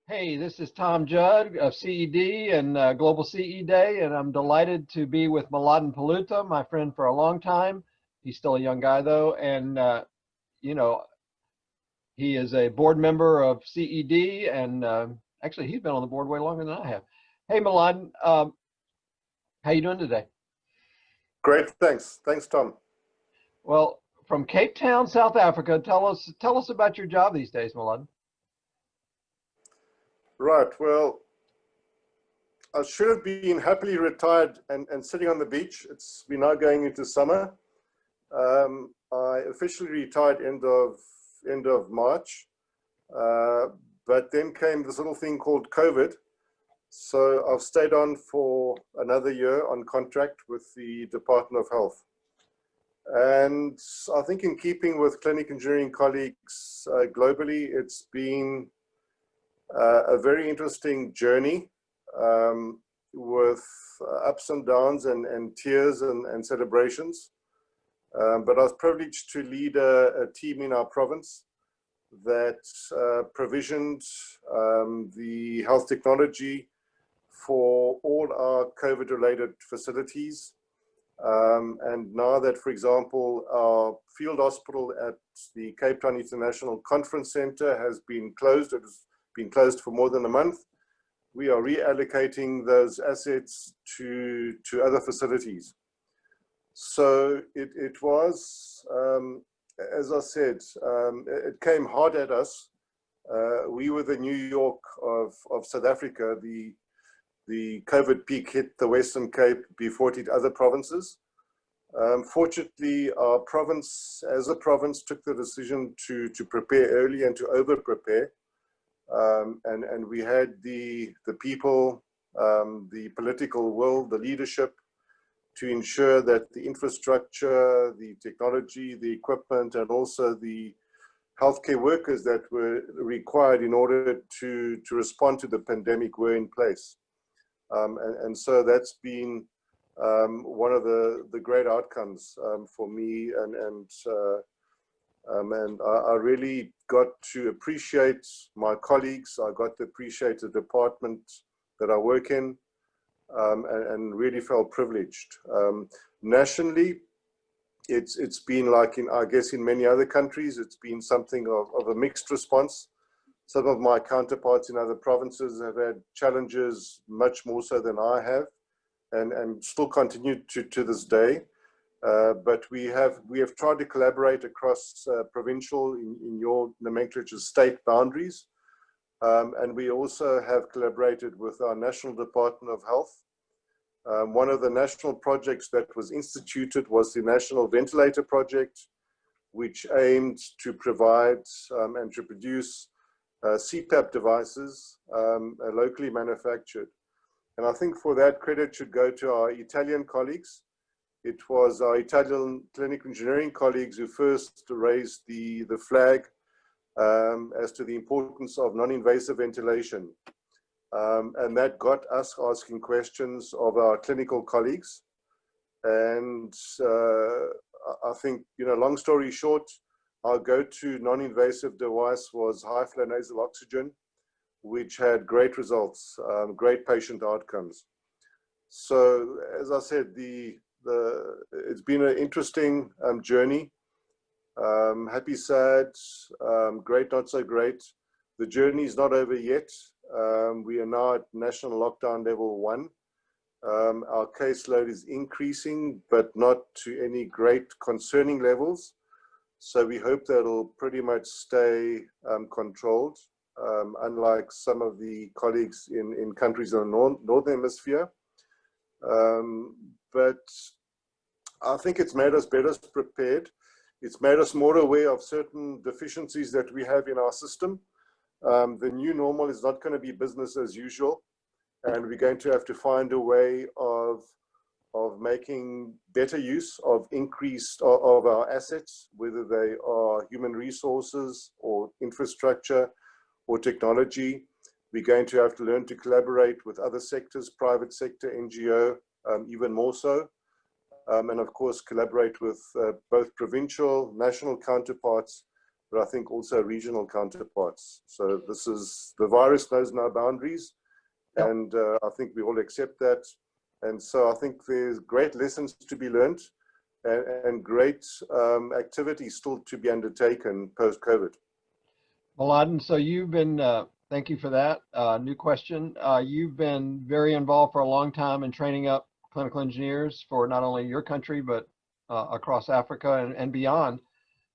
Hey, this is Tom Judd of CED and Global CE Day, and I'm delighted to be with Mladen Poluta, my friend for a long time. He's still a young guy though, and you know, he is a board member of CED, and actually he's been on the board way longer than I have. Hey, Mladen, how you doing today? Great, thanks. Thanks, Tom. Well, from Cape Town, South Africa, tell us about your job these days, Mladen. Right, well, I should have been happily retired and sitting on the beach. We're now going into summer. I officially retired end of March, uh, but then came this little thing called COVID. So I've stayed on for another year on contract with the Department of Health. And I think in keeping with clinic engineering colleagues globally, it's been a very interesting journey with ups and downs and tears and celebrations. But I was privileged to lead a team in our province that provisioned the health technology for all our COVID-related facilities. And now that, for example, our field hospital at the Cape Town International Conference Center has been closed, it has been closed for more than a month, we are reallocating those assets to other facilities. So it was, as I said, it came hard at us. We were the New York of South Africa. The COVID peak hit the Western Cape before it hit other provinces. Fortunately, our province, as a province, took the decision to prepare early and to over-prepare. And we had the people, the political will, the leadership to ensure that the infrastructure, the technology, the equipment, and also the healthcare workers that were required in order to respond to the pandemic were in place. And so that's been one of the great outcomes for me, and I really got to appreciate my colleagues. I got to appreciate the department that I work in, and really felt privileged. Nationally, it's been like I guess in many other countries, it's been something of a mixed response. Some of my counterparts in other provinces have had challenges much more so than I have, and still continue to this day. But we have tried to collaborate across provincial, in your nomenclature, state boundaries. And we also have collaborated with our National Department of Health. One of the national projects that was instituted was the National Ventilator Project, which aimed to provide and to produce CPAP devices, locally manufactured. And I think for that, credit should go to our Italian colleagues. It was our Italian clinical engineering colleagues who first raised the flag as to the importance of non-invasive ventilation. And that got us asking questions of our clinical colleagues. And I think, long story short, our go-to non-invasive device was high-flow nasal oxygen, which had great results, great patient outcomes. So, as I said, it's been an interesting journey. Happy, sad, great, not so great. The journey is not over yet. We are now at national lockdown level 1. Our caseload is increasing, but not to any great concerning levels. So we hope that it'll pretty much stay controlled, unlike some of the colleagues in countries in the Northern Hemisphere. But I think it's made us better prepared. It's made us more aware of certain deficiencies that we have in our system. The new normal is not going to be business as usual, and we're going to have to find a way of making better use of of our assets, whether they are human resources or infrastructure or technology. We're going to have to learn to collaborate with other sectors, private sector, NGO, even more so. And of course, collaborate with both provincial, national counterparts but I think also regional counterparts. So the virus knows no boundaries, Yep. and I think we all accept that. And so I think there's great lessons to be learned, and great activities still to be undertaken post-COVID. Mladen, so you've been, thank you for that. New question. You've been very involved for a long time in training up clinical engineers for not only your country, but across Africa and beyond.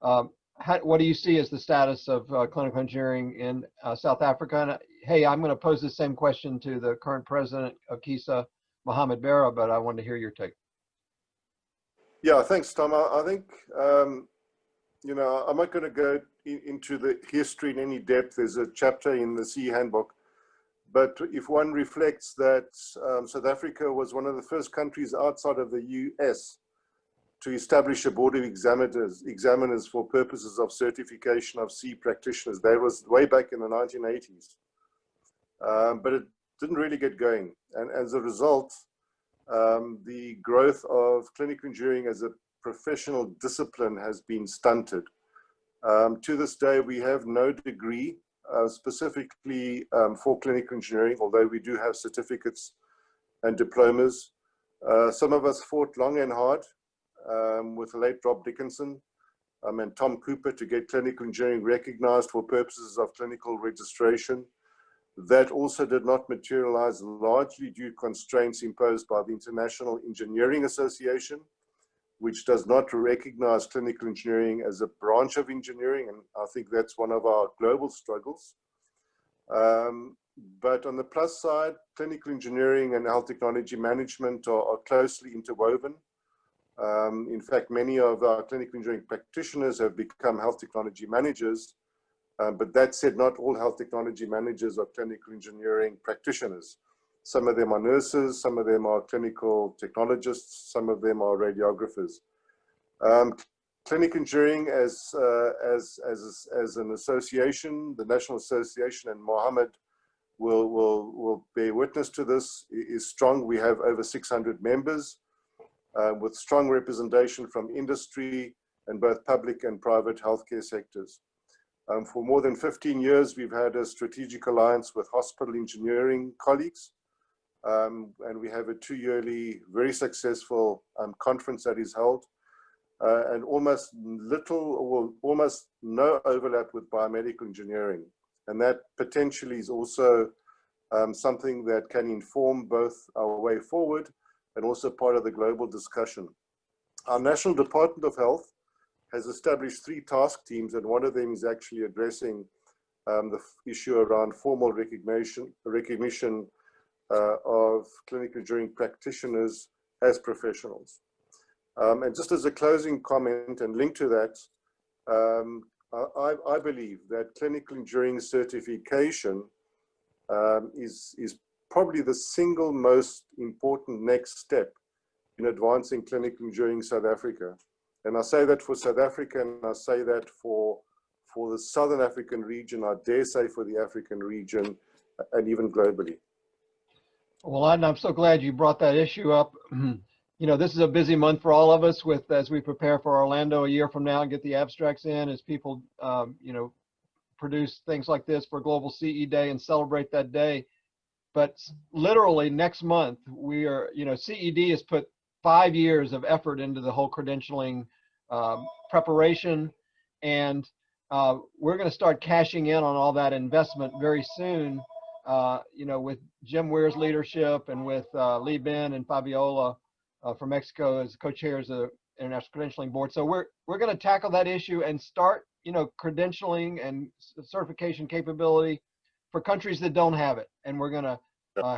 What do you see as the status of clinical engineering in South Africa? And hey, I'm going to pose the same question to the current president of KISA, Mohammed Berra, but I wanted to hear your take. Yeah, thanks, Tom. I think, you know, I'm not going to go into the history in any depth. There's a chapter in the CE handbook. But if one reflects that South Africa was one of the first countries outside of the US to establish a board of examiners for purposes of certification of CE practitioners. That was way back in the 1980s. But it didn't really get going. And as a result, the growth of clinical engineering as a professional discipline has been stunted. To this day, we have no degree specifically for clinical engineering, although we do have certificates and diplomas. Some of us fought long and hard with the late Rob Dickinson and Tom Cooper to get clinical engineering recognized for purposes of clinical registration. That also did not materialize, largely due to constraints imposed by the International Engineering Association, which does not recognize clinical engineering as a branch of engineering, and I think that's one of our global struggles. But on the plus side, clinical engineering and health technology management are closely interwoven. In fact, many of our clinical engineering practitioners have become health technology managers. But that said, not all health technology managers are clinical engineering practitioners. Some of them are nurses, some of them are clinical technologists, some of them are radiographers. Clinical engineering as an association, the National Association, and Mohammed will bear witness to this, is strong. We have over 600 members with strong representation from industry and both public and private healthcare sectors. For more than 15 years, we've had a strategic alliance with hospital engineering colleagues. And we have a 2-yearly, very successful conference that is held, and almost no overlap with biomedical engineering. And that potentially is also something that can inform both our way forward and also part of the global discussion. Our National Department of Health has established 3 task teams, and one of them is actually addressing the issue around formal recognition of clinical engineering practitioners as professionals. And just as a closing comment and link to that, I believe that clinical engineering certification is probably the single most important next step in advancing clinical engineering in South Africa. And I say that for South Africa, and I say that for the Southern African region, I dare say for the African region, and even globally. Well, I'm so glad you brought that issue up. You know, this is a busy month for all of us as we prepare for Orlando a year from now and get the abstracts in, as people, you know, produce things like this for Global CE Day and celebrate that day. But literally next month, we are, you know, CED has put 5 years of effort into the whole credentialing preparation, and we're going to start cashing in on all that investment very soon. You know, with Jim Weir's leadership and with Lee Ben and Fabiola from Mexico as co-chairs of the International Credentialing Board. So we're going to tackle that issue and start, you know, credentialing and certification capability for countries that don't have it, and we're going to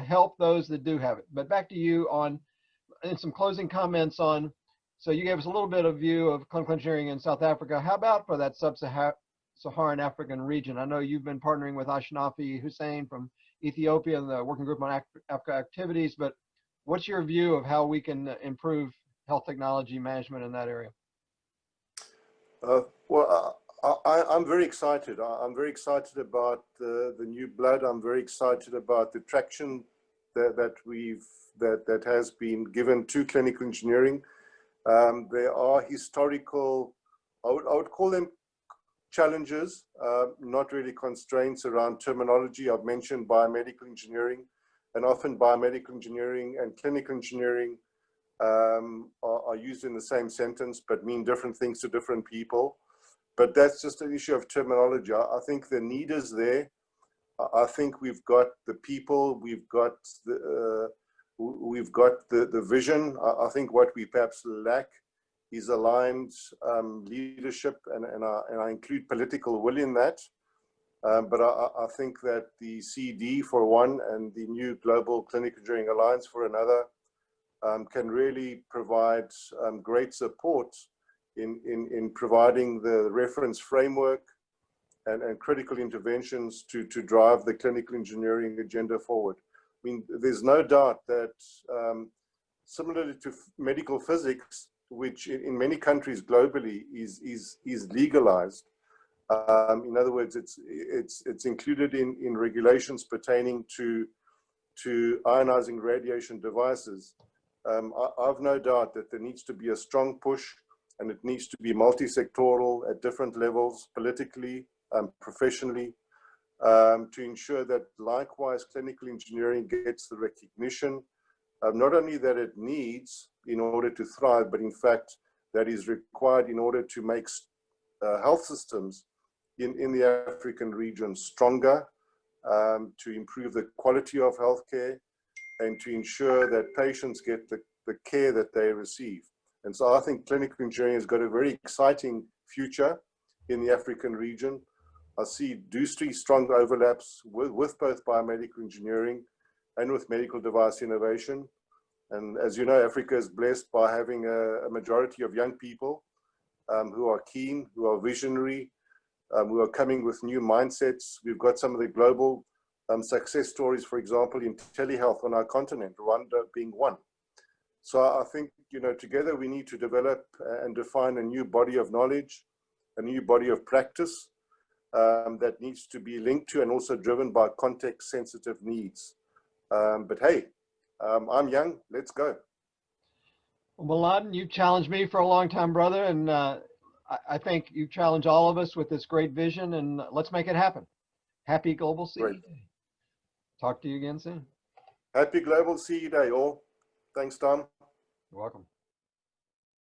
help those that do have it. But back to you and some closing comments on. So you gave us a little bit of view of clinical engineering in South Africa. How about for that sub-Saharan African region? I know you've been partnering with Ashnafi Hussein from Ethiopia and the Working Group on Africa Activities, but what's your view of how we can improve health technology management in that area? Well, I'm very excited. I'm very excited about the new blood. I'm very excited about the traction that has been given to clinical engineering. There are historical, I would call them challenges, not really constraints around terminology. I've mentioned biomedical engineering, and often biomedical engineering and clinical engineering are used in the same sentence, but mean different things to different people. But that's just an issue of terminology. I think the need is there. I think we've got the people, we've got the vision. I think what we perhaps lack is aligned leadership, and I include political will in that. But I think that the CD for one and the new Global Clinical Engineering Alliance for another can really provide great support in providing the reference framework and critical interventions to drive the clinical engineering agenda forward. I mean, there's no doubt that similarly to medical physics, which in many countries globally is legalized. In other words, it's included in regulations pertaining to ionizing radiation devices. I've no doubt that there needs to be a strong push, and it needs to be multi-sectoral at different levels, politically, professionally, to ensure that likewise clinical engineering gets the recognition, not only that it needs in order to thrive, but in fact that is required in order to make health systems in the African region stronger, to improve the quality of healthcare, and to ensure that patients get the care that they receive. And so I think clinical engineering has got a very exciting future in the African region. I see strong overlaps with both biomedical engineering and with medical device innovation. And as you know, Africa is blessed by having a majority of young people who are keen, who are visionary, who are coming with new mindsets. We've got some of the global success stories, for example, in telehealth on our continent, Rwanda being one. So I think, you know, together we need to develop and define a new body of knowledge, a new body of practice that needs to be linked to and also driven by context-sensitive needs. But hey, I'm young, let's go. Well, Mladen, you challenged me for a long time, brother, and I think you challenge all of us with this great vision, and let's make it happen. Happy Global CE Day. Talk to you again soon. Happy Global CE Day, all. Thanks, Tom. You're welcome.